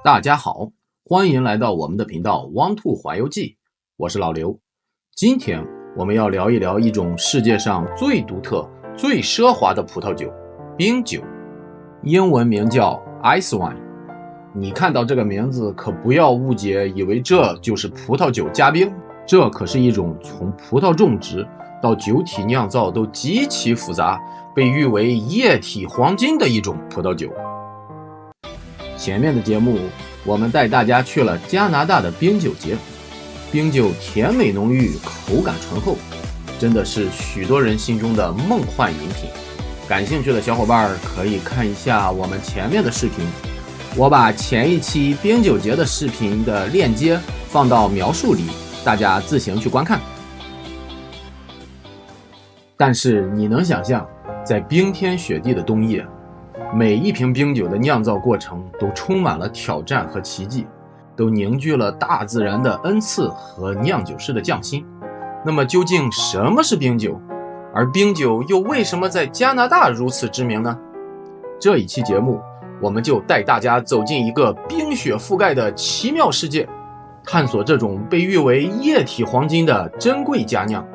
大家好，欢迎来到我们的频道汪兔环游记，我是老刘。今天我们要聊一聊一种世界上最独特、最奢华的葡萄酒——冰酒，英文名叫 Ice Wine。你看到这个名字可不要误解，以为这就是葡萄酒加冰，这可是一种从葡萄种植到酒体酿造都极其复杂，被誉为液体黄金的一种葡萄酒。前面的节目我们带大家去了加拿大的冰酒节，冰酒甜美浓郁，口感醇厚，真的是许多人心中的梦幻饮品。感兴趣的小伙伴可以看一下我们前面的视频，我把前一期冰酒节的视频的链接放到描述里，大家自行去观看。但是你能想象，在冰天雪地的冬夜，每一瓶冰酒的酿造过程都充满了挑战和奇迹，都凝聚了大自然的恩赐和酿酒师的匠心。那么究竟什么是冰酒？而冰酒又为什么在加拿大如此知名呢？这一期节目我们就带大家走进一个冰雪覆盖的奇妙世界，探索这种被誉为液体黄金的珍贵佳酿。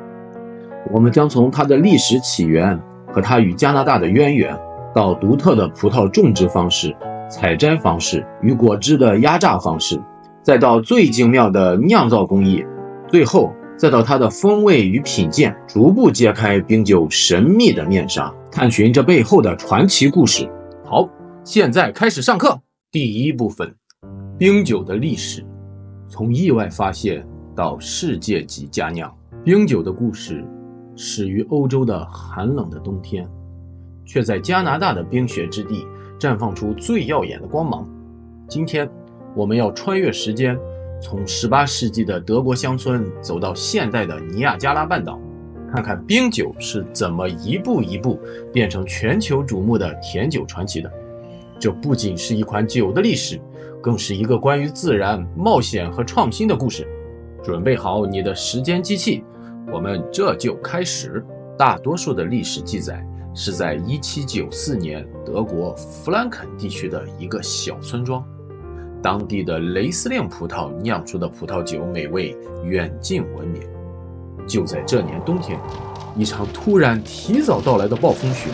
我们将从它的历史起源和它与加拿大的渊源，到独特的葡萄种植方式、采摘方式与果汁的压榨方式，再到最精妙的酿造工艺，最后再到它的风味与品鉴，逐步揭开冰酒神秘的面纱，探寻这背后的传奇故事。好，现在开始上课。第一部分，冰酒的历史，从意外发现到世界级佳酿。冰酒的故事始于欧洲的寒冷的冬天，却在加拿大的冰雪之地绽放出最耀眼的光芒。今天我们要穿越时间，从18世纪的德国乡村走到现代的尼亚加拉半岛，看看冰酒是怎么一步一步变成全球瞩目的甜酒传奇的。这不仅是一款酒的历史，更是一个关于自然、冒险和创新的故事。准备好你的时间机器，我们这就开始。大多数的历史记载是在1794年德国弗兰肯地区的一个小村庄，当地的雷司令葡萄酿出的葡萄酒美味远近闻名。就在这年冬天，一场突然提早到来的暴风雪，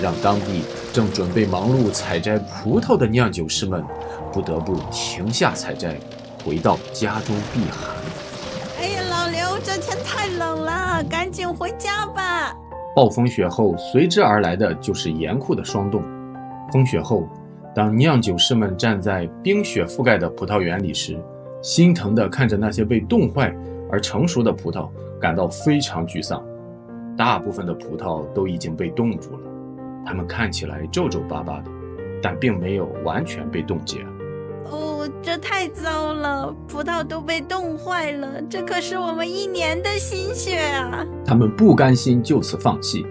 让当地正准备忙碌采摘葡萄的酿酒师们不得不停下采摘，回到家中避寒。哎呀，老刘，这天太冷了，赶紧回家吧。暴风雪后随之而来的就是严酷的霜冻。风雪后，当酿酒师们站在冰雪覆盖的葡萄园里时，心疼地看着那些被冻坏而成熟的葡萄，感到非常沮丧。大部分的葡萄都已经被冻住了，它们看起来皱皱巴巴的，但并没有完全被冻结。哦，这太糟了，葡萄都被冻坏了，这可是我们1年的心血啊！他们不甘心就此放弃，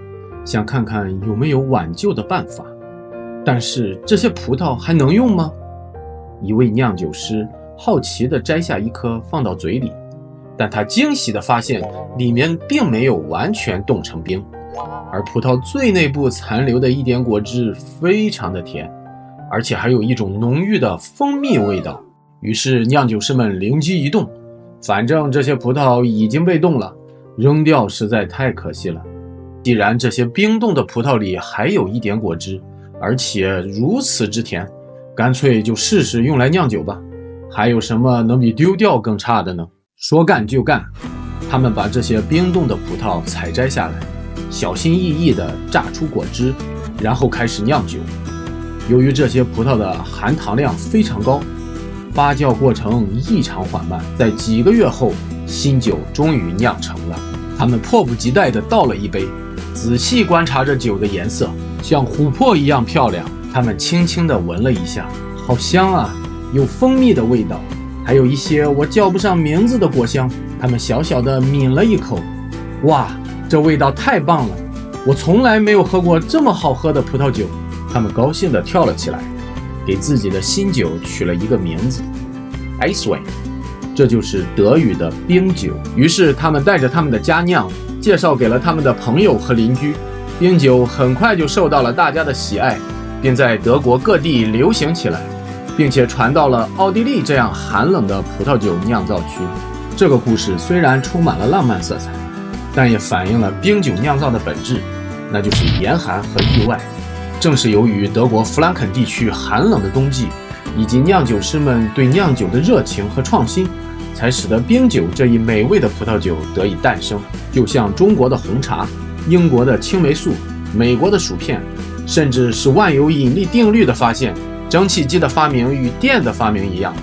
想看看有没有挽救的办法。但是这些葡萄还能用吗？一位酿酒师好奇地摘下一颗放到嘴里，但他惊喜地发现里面并没有完全冻成冰，而葡萄最内部残留的一点果汁非常的甜，而且还有一种浓郁的蜂蜜味道。于是酿酒师们灵机一动，反正这些葡萄已经被冻了，扔掉实在太可惜了。既然这些冰冻的葡萄里还有一点果汁，而且如此之甜，干脆就试试用来酿酒吧。还有什么能比丢掉更差的呢？说干就干，他们把这些冰冻的葡萄采摘下来，小心翼翼地榨出果汁，然后开始酿酒。由于这些葡萄的含糖量非常高，发酵过程异常缓慢，在几个月后，新酒终于酿成了。他们迫不及待地倒了一杯，仔细观察着酒的颜色，像琥珀一样漂亮。他们轻轻地闻了一下，好香啊，有蜂蜜的味道，还有一些我叫不上名字的果香。他们小小地抿了一口，哇，这味道太棒了，我从来没有喝过这么好喝的葡萄酒。他们高兴地跳了起来，给自己的新酒取了一个名字 Ice Wine， 这就是德语的冰酒。于是他们带着他们的佳酿介绍给了他们的朋友和邻居，冰酒很快就受到了大家的喜爱，并在德国各地流行起来。并且传到了奥地利这样寒冷的葡萄酒酿造区。这个故事虽然充满了浪漫色彩，但也反映了冰酒酿造的本质，那就是严寒和意外。正是由于德国弗兰肯地区寒冷的冬季，以及酿酒师们对酿酒的热情和创新，才使得冰酒这一美味的葡萄酒得以诞生。就像中国的红茶、英国的青霉素、美国的薯片，甚至是万有引力定律的发现、蒸汽机的发明与电的发明一样，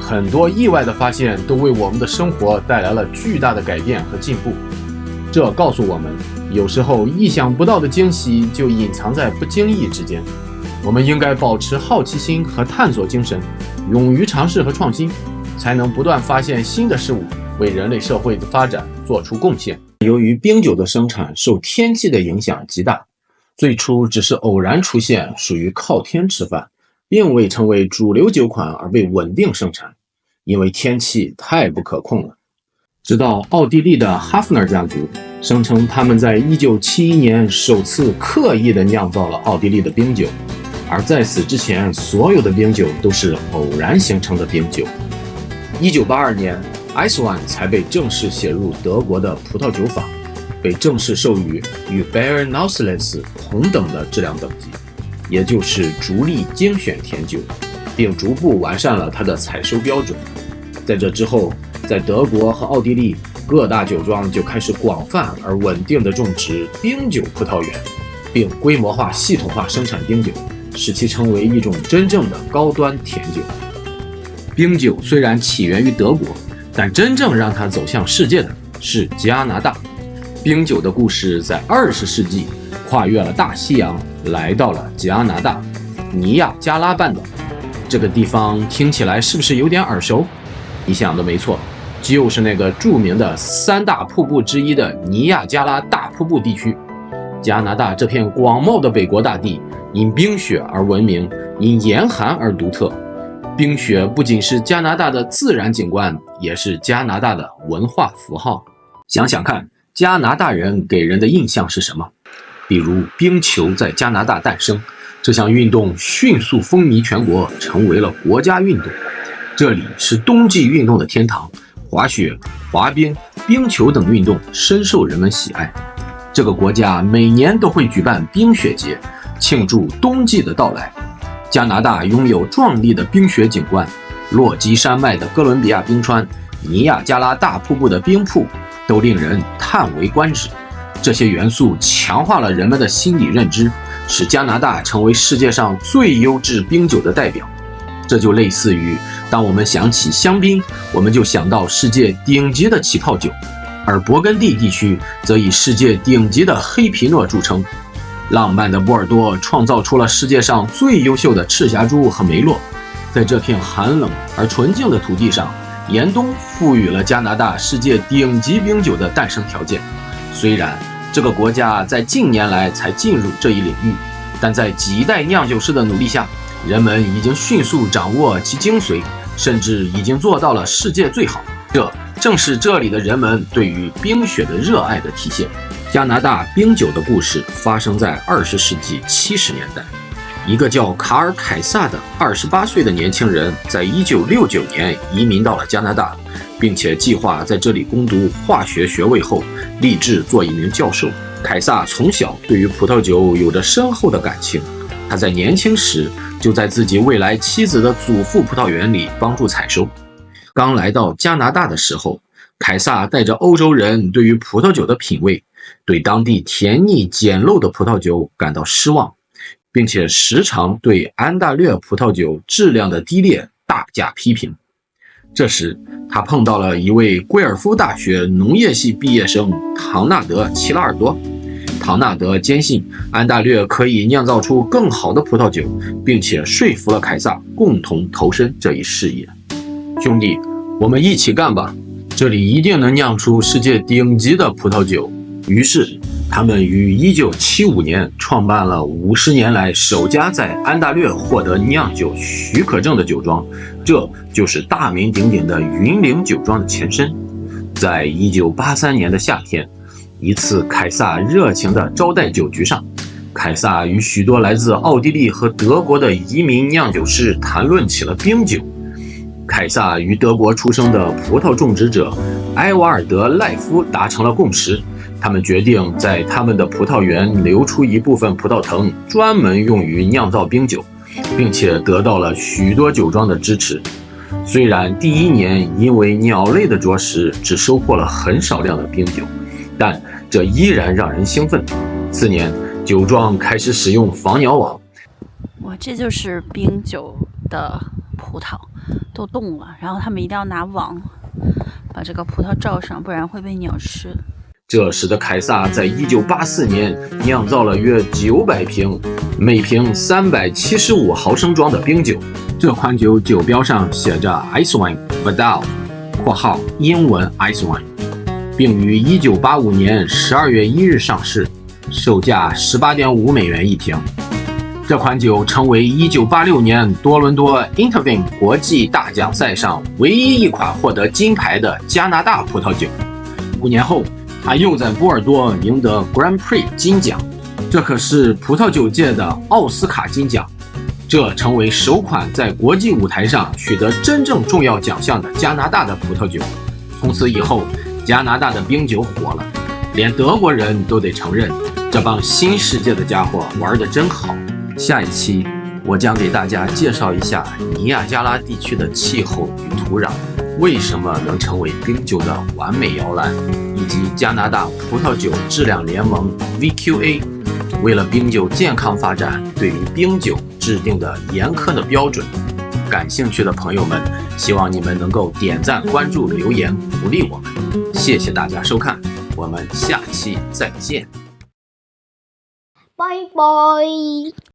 很多意外的发现都为我们的生活带来了巨大的改变和进步。这告诉我们，有时候意想不到的惊喜就隐藏在不经意之间。我们应该保持好奇心和探索精神，勇于尝试和创新，才能不断发现新的事物，为人类社会的发展做出贡献。由于冰酒的生产受天气的影响极大，最初只是偶然出现，属于靠天吃饭，并未成为主流酒款而被稳定生产，因为天气太不可控了。直到奥地利的哈夫纳家族声称他们在1971年首次刻意地酿造了奥地利的冰酒，而在此之前，所有的冰酒都是偶然形成的冰酒。1982年 Eiswein 才被正式写入德国的葡萄酒法，被正式授予与 Beerenauslese 同等的质量等级，也就是逐利精选甜酒，并逐步完善了它的采收标准。在这之后，在德国和奥地利各大酒庄就开始广泛而稳定地种植冰酒葡萄园，并规模化系统化生产冰酒，使其成为一种真正的高端甜酒。冰酒虽然起源于德国，但真正让它走向世界的是加拿大。冰酒的故事在20世纪跨越了大西洋，来到了加拿大尼亚加拉半岛。这个地方听起来是不是有点耳熟？你想的没错，就是那个著名的3大瀑布之一的尼亚加拉大瀑布地区。加拿大这片广袤的北国大地，因冰雪而闻名，因严寒而独特。冰雪不仅是加拿大的自然景观，也是加拿大的文化符号。想想看，加拿大人给人的印象是什么？比如冰球在加拿大诞生，这项运动迅速风靡全国，成为了国家运动。这里是冬季运动的天堂，滑雪、滑冰、冰球等运动深受人们喜爱。这个国家每年都会举办冰雪节，庆祝冬季的到来。加拿大拥有壮丽的冰雪景观，落基山脉的哥伦比亚冰川、尼亚加拉大瀑布的冰瀑都令人叹为观止。这些元素强化了人们的心理认知，使加拿大成为世界上最优质冰酒的代表。这就类似于当我们想起香槟，我们就想到世界顶级的起泡酒，而勃艮第地区则以世界顶级的黑皮诺著称。浪漫的波尔多创造出了世界上最优秀的赤霞珠和梅洛。在这片寒冷而纯净的土地上，严冬赋予了加拿大世界顶级冰酒的诞生条件。虽然这个国家在近年来才进入这一领域，但在几代酿酒师的努力下，人们已经迅速掌握其精髓，甚至已经做到了世界最好。这正是这里的人们对于冰雪的热爱的体现。加拿大冰酒的故事发生在20世纪70年代。一个叫卡尔·凯撒的28岁的年轻人，在1969年移民到了加拿大，并且计划在这里攻读化学学位后，立志做一名教授。凯撒从小对于葡萄酒有着深厚的感情，他在年轻时就在自己未来妻子的祖父葡萄园里帮助采收。刚来到加拿大的时候，凯撒带着欧洲人对于葡萄酒的品味，对当地甜腻简陋的葡萄酒感到失望，并且时常对安大略葡萄酒质量的低劣大加批评。这时他碰到了一位贵尔夫大学农业系毕业生唐纳德·齐拉尔多。唐纳德坚信安大略可以酿造出更好的葡萄酒，并且说服了凯撒共同投身这一事业。兄弟，我们一起干吧，这里一定能酿出世界顶级的葡萄酒。于是他们于1975年创办了50年来首家在安大略获得酿酒许可证的酒庄，这就是大名鼎鼎的云岭酒庄的前身。在1983年的夏天，一次凯撒热情的招待酒局上，凯撒与许多来自奥地利和德国的移民酿酒师谈论起了冰酒。凯撒与德国出生的葡萄种植者埃瓦尔德·赖夫达成了共识，他们决定在他们的葡萄园留出一部分葡萄藤，专门用于酿造冰酒，并且得到了许多酒庄的支持。虽然第一年因为鸟类的啄食只收获了很少量的冰酒，但这依然让人兴奋。次年，酒庄开始使用防鸟网。这就是冰酒的葡萄都冻了，然后他们一定要拿网把这个葡萄罩上，不然会被鸟吃。这使得凯撒在1984年酿造了约900瓶，每瓶375毫升装的冰酒。这款酒酒标上写着 Ice Wine Vidal（括号英文 Ice Wine），并于1985年12月1日上市，售价18.5美元一瓶。这款酒成为1986年多伦多 Intervin 国际大奖赛上唯一一款获得金牌的加拿大葡萄酒。5年后，他又在波尔多赢得 Grand Prix 金奖，这可是葡萄酒界的奥斯卡金奖。这成为首款在国际舞台上取得真正重要奖项的加拿大的葡萄酒。从此以后，加拿大的冰酒火了，连德国人都得承认，这帮新世界的家伙玩得真好。下一期，我将给大家介绍一下尼亚加拉地区的气候与土壤为什么能成为冰酒的完美摇篮，以及加拿大葡萄酒质量联盟 VQA 为了冰酒健康发展对于冰酒制定的严苛的标准。感兴趣的朋友们，希望你们能够点赞、关注、留言，鼓励我们。谢谢大家收看，我们下期再见。拜拜。